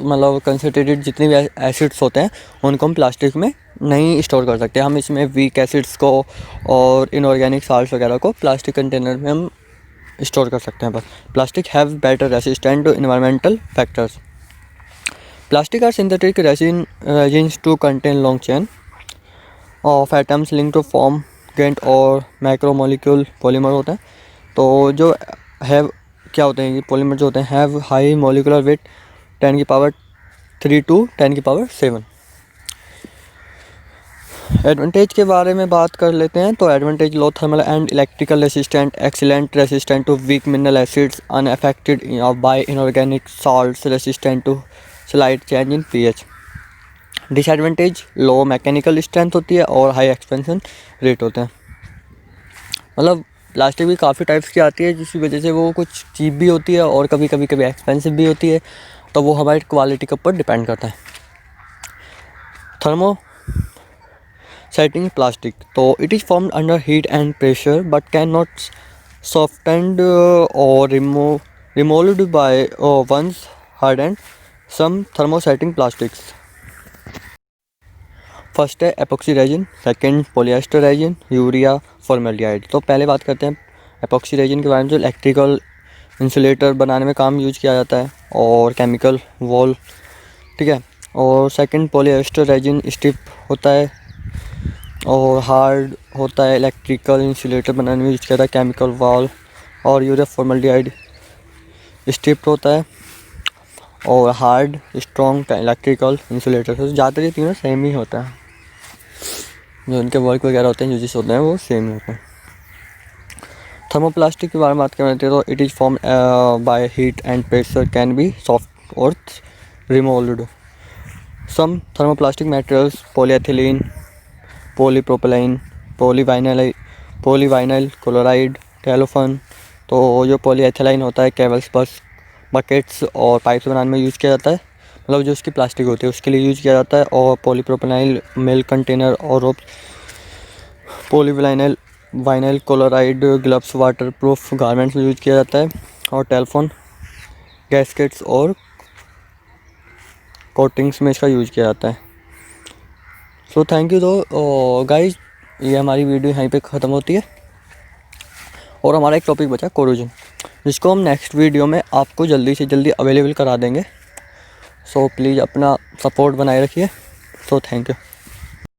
मतलब कंसनट्रेटेड जितने भी एसिड्स होते हैं उनको हम प्लास्टिक में नहीं स्टोर कर सकते। हम इसमें वीक एसिड्स को और इनऑर्गेनिक साल्ट वगैरह को प्लास्टिक कंटेनर में हम स्टोर कर सकते हैं। बस plastic have better resistant to environmental factors. Plastic are synthetic resins to contain long chain of atoms link to form giant और मैक्रोमोलिक्यूल पॉलीमर होते हैं। तो जो हैव क्या होते हैं, ये पॉलीमर जो होते हैं हैव हाई मोलिकुलर वेट 10 की पावर 3 to 10 की पावर 7। एडवांटेज के बारे में बात कर लेते हैं। तो advantage: low thermal and electrical resistant, excellent resistant to weak mineral acids, unaffected by inorganic salts, resistant to slide change in pH. Disadvantage: low mechanical strength होती है और हाई एक्सपेंशन रेट होते हैं। मतलब प्लास्टिक भी काफ़ी टाइप्स की आती है, जिसकी वजह से वो कुछ चीप भी होती है और कभी एक्सपेंसिव भी होती है। तो वो हमारी क्वालिटी के ऊपर डिपेंड करता है। थर्मो सेटिंग प्लास्टिक: तो it is formed under heat and pressure but can not softened और रिमोल्ड बाय वंस हार्डेंड सम थर्मोसेटिंग प्लास्टिक्स। फर्स्ट है epoxy resin, second polyester resin, urea, formaldehyde. तो पहले बात करते हैं एपॉक्सी रेजिन के बारे में, जो इलेक्ट्रिकल इंसुलेटर बनाने में काम यूज किया जाता है और केमिकल वॉल, ठीक है। और सेकंड पॉलिएस्टर रेजिन स्टिफ होता है और हार्ड होता है, इलेक्ट्रिकल इंसुलेटर बनाने में यूज किया जाता है, केमिकल वॉल। और यूरिया फॉर्मेल्डिहाइड स्टिफ होता है और हार्ड स्ट्रॉन्ग इलेक्ट्रिकल इंसुलेटर। तो ज़्यादातर ये तीनों सेम ही होता है, जो उनके वर्क वगैरह होते हैं, यूजेस होते हैं, वो सेम ही होते हैं। थर्मोप्लास्टिक के बारे में बात करते हैं। तो it is form by heat and pressure, can be soft और remould. Some thermoplastic materials polyethylene, polypropylene, polyvinyl chloride, Teflon. तो जो पॉलीएथिलीन होता है केबल्स, बकेट्स और पाइप्स बनाने में यूज़ किया जाता है, मतलब जो उसकी प्लास्टिक होती है उसके लिए यूज़ किया जाता है। और पॉलीप्रोपिलीन मिल्क कंटेनर और rope, polyvinyl chloride gloves, waterproof garments में यूज़ किया जाता है। और टेलीफोन गैस्केट्स और कोटिंग्स में इसका यूज़ किया जाता है। So thank you. तो गाइज, ये हमारी वीडियो यहीं पे ख़त्म होती है और हमारा एक टॉपिक बचा कोरोजन, जिसको हम नेक्स्ट वीडियो में आपको जल्दी से जल्दी अवेलेबल करा देंगे। सो प्लीज़ अपना सपोर्ट बनाए रखिए। So thank you.